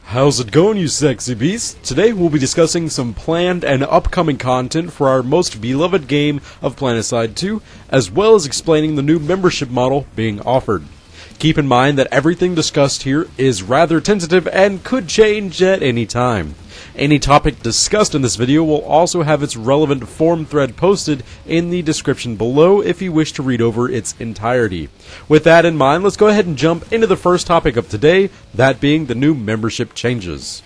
How's it going, you sexy beasts? Today we'll be discussing some planned and upcoming content for our most beloved game of Planetside 2, as well as explaining the new membership model being offered. Keep in mind that everything discussed here is rather tentative and could change at any time. Any topic discussed in this video will also have its relevant forum thread posted in the description below if you wish to read over its entirety. With that in mind, let's go ahead and jump into the first topic of today, that being the new membership changes.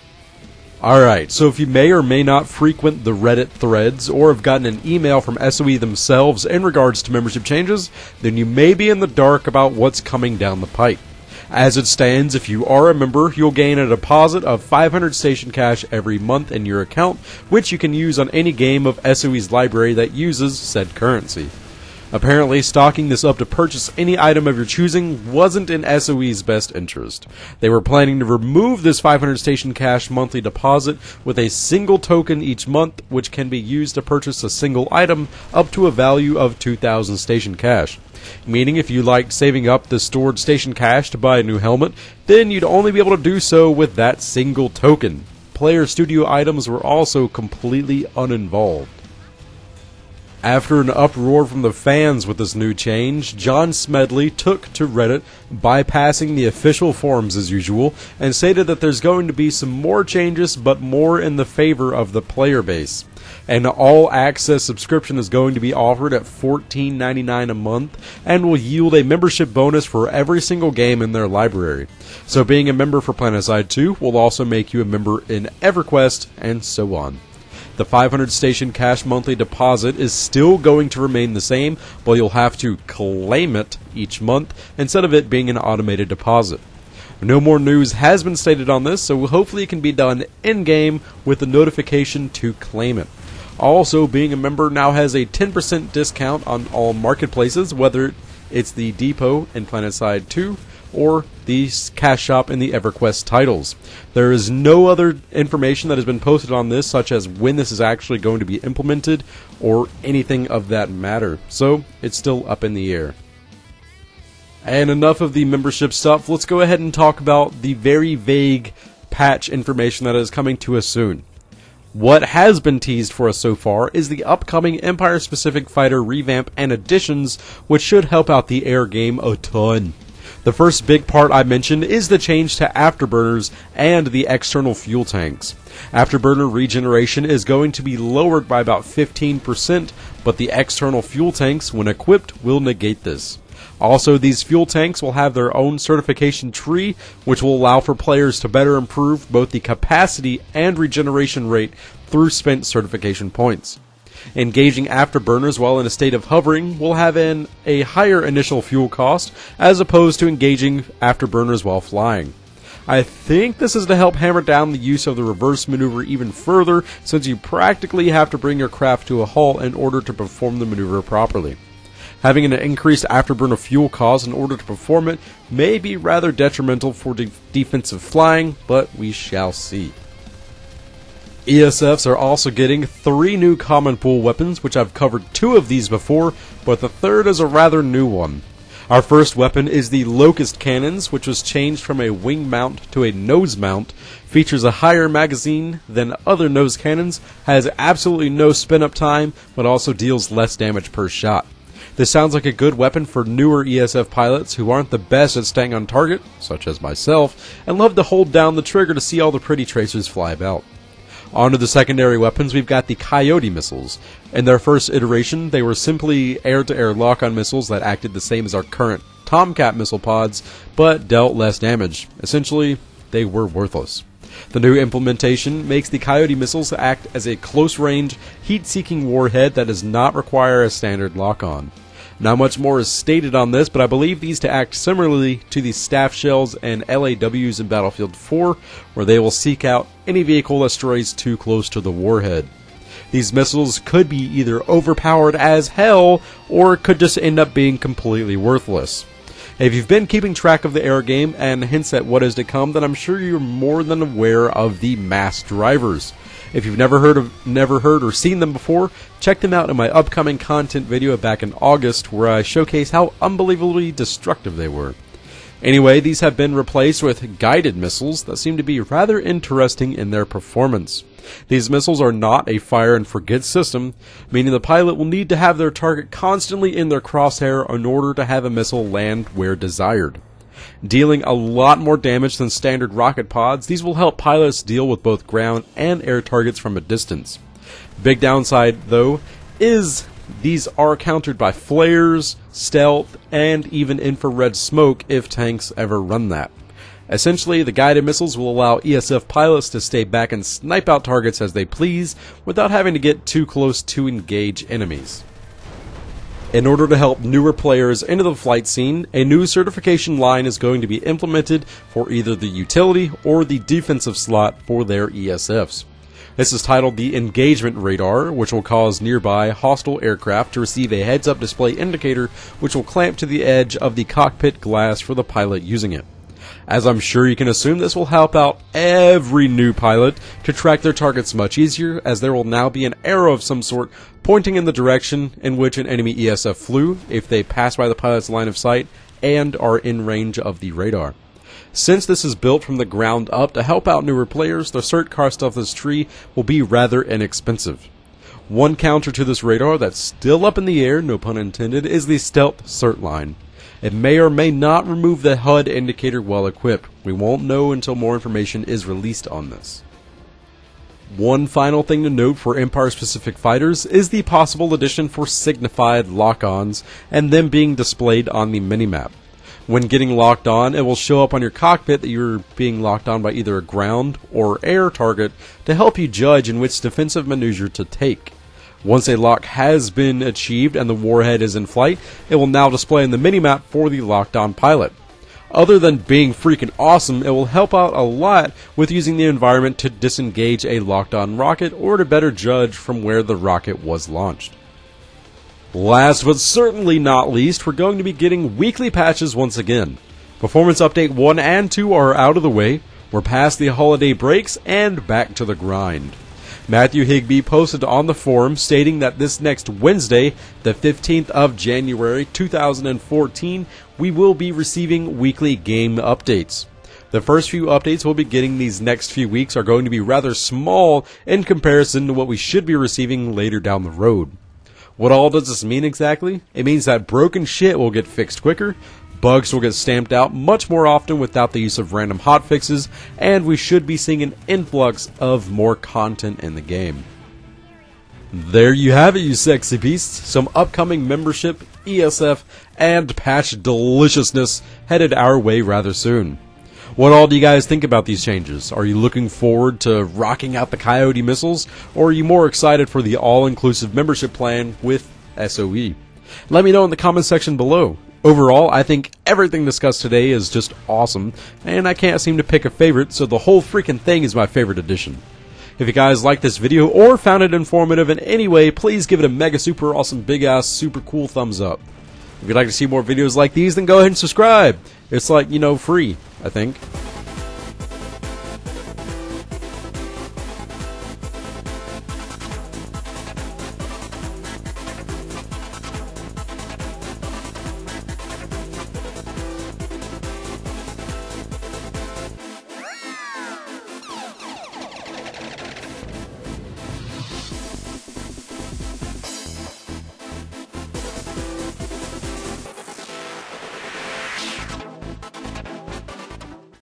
Alright, so if you may or may not frequent the Reddit threads or have gotten an email from SOE themselves in regards to membership changes, then you may be in the dark about what's coming down the pipe. As it stands, if you are a member, you'll gain a deposit of 500 station cash every month in your account, which you can use on any game of SOE's library that uses said currency. Apparently, stocking this up to purchase any item of your choosing wasn't in SOE's best interest. They were planning to remove this 500 station cash monthly deposit with a single token each month, which can be used to purchase a single item up to a value of 2,000 station cash. Meaning if you liked saving up the stored station cash to buy a new helmet, then you'd only be able to do so with that single token. Player studio items were also completely uninvolved. After an uproar from the fans with this new change, John Smedley took to Reddit, bypassing the official forums as usual, and stated that there's going to be some more changes, but more in the favor of the player base. An all-access subscription is going to be offered at $14.99 a month and will yield a membership bonus for every single game in their library. So being a member for Planetside 2 will also make you a member in EverQuest, and so on. The 500 station cash monthly deposit is still going to remain the same, but you'll have to claim it each month instead of it being an automated deposit. No more news has been stated on this, so hopefully it can be done in-game with the notification to claim it. Also, being a member now has a 10% discount on all marketplaces, whether it's the Depot in Planetside 2 or the cash shop in the EverQuest titles. There is no other information that has been posted on this, such as when this is actually going to be implemented or anything of that matter, so it's still up in the air. And enough of the membership stuff, let's go ahead and talk about the very vague patch information that is coming to us soon. What has been teased for us so far is the upcoming Empire-specific fighter revamp and additions, which should help out the air game a ton. The first big part I mentioned is the change to afterburners and the external fuel tanks. Afterburner regeneration is going to be lowered by about 15%, but the external fuel tanks, when equipped, will negate this. Also, these fuel tanks will have their own certification tree, which will allow for players to better improve both the capacity and regeneration rate through spent certification points. Engaging afterburners while in a state of hovering will have a higher initial fuel cost as opposed to engaging afterburners while flying. I think this is to help hammer down the use of the reverse maneuver even further, since you practically have to bring your craft to a halt in order to perform the maneuver properly. Having an increased afterburner fuel cost in order to perform it may be rather detrimental for defensive flying, but we shall see. ESFs are also getting 3 new common pool weapons, which I've covered 2 of these before, but the third is a rather new one. Our first weapon is the Locust Cannons, which was changed from a wing mount to a nose mount, features a higher magazine than other nose cannons, has absolutely no spin-up time, but also deals less damage per shot. This sounds like a good weapon for newer ESF pilots who aren't the best at staying on target, such as myself, and love to hold down the trigger to see all the pretty tracers fly about. On to the secondary weapons, we've got the Coyote missiles. In their first iteration, they were simply air-to-air lock-on missiles that acted the same as our current Tomcat missile pods, but dealt less damage. Essentially, they were worthless. The new implementation makes the Coyote missiles act as a close-range, heat-seeking warhead that does not require a standard lock-on. Not much more is stated on this, but I believe these to act similarly to the staff shells and LAWs in Battlefield 4, where they will seek out any vehicle that strays too close to the warhead. These missiles could be either overpowered as hell, or could just end up being completely worthless. If you've been keeping track of the air game and hints at what is to come, then I'm sure you're more than aware of the mass drivers. If you've never heard or seen them before, check them out in my upcoming content video back in August, where I showcase how unbelievably destructive they were. Anyway, these have been replaced with guided missiles that seem to be rather interesting in their performance. These missiles are not a fire and forget system, meaning the pilot will need to have their target constantly in their crosshair in order to have a missile land where desired. Dealing a lot more damage than standard rocket pods, these will help pilots deal with both ground and air targets from a distance. Big downside, though, is these are countered by flares, stealth, and even infrared smoke if tanks ever run that. Essentially, the guided missiles will allow ESF pilots to stay back and snipe out targets as they please without having to get too close to engage enemies. In order to help newer players into the flight scene, a new certification line is going to be implemented for either the utility or the defensive slot for their ESFs. This is titled the Engagement Radar, which will cause nearby hostile aircraft to receive a heads-up display indicator which will clamp to the edge of the cockpit glass for the pilot using it. As I'm sure you can assume, this will help out every new pilot to track their targets much easier, as there will now be an arrow of some sort pointing in the direction in which an enemy ESF flew if they pass by the pilot's line of sight and are in range of the radar. Since this is built from the ground up to help out newer players, the Cert car stuff this tree will be rather inexpensive. One counter to this radar that's still up in the air, no pun intended, is the Stealth Cert Line. It may or may not remove the HUD indicator while equipped. We won't know until more information is released on this. One final thing to note for Empire-specific fighters is the possible addition for signified lock-ons and them being displayed on the minimap. When getting locked on, it will show up on your cockpit that you're being locked on by either a ground or air target to help you judge in which defensive maneuver to take. Once a lock has been achieved and the warhead is in flight, it will now display in the minimap for the locked on pilot. Other than being freaking awesome, it will help out a lot with using the environment to disengage a locked on rocket or to better judge from where the rocket was launched. Last but certainly not least, we're going to be getting weekly patches once again. Performance Update 1 and 2 are out of the way, we're past the holiday breaks, and back to the grind. Matthew Higbee posted on the forum stating that this next Wednesday, the 15th of January 2014, we will be receiving weekly game updates. The first few updates we'll be getting these next few weeks are going to be rather small in comparison to what we should be receiving later down the road. What all does this mean exactly? It means that broken shit will get fixed quicker, bugs will get stamped out much more often without the use of random hotfixes, and we should be seeing an influx of more content in the game. There you have it, you sexy beasts. Some upcoming membership, ESF, and patch deliciousness headed our way rather soon. What all do you guys think about these changes? Are you looking forward to rocking out the Coyote missiles, or are you more excited for the all-inclusive membership plan with SOE? Let me know in the comments section below. Overall, I think everything discussed today is just awesome, and I can't seem to pick a favorite, so the whole freaking thing is my favorite edition. If you guys liked this video or found it informative in any way, please give it a mega super awesome big ass super cool thumbs up. If you'd like to see more videos like these, then go ahead and subscribe. It's like, free, I think.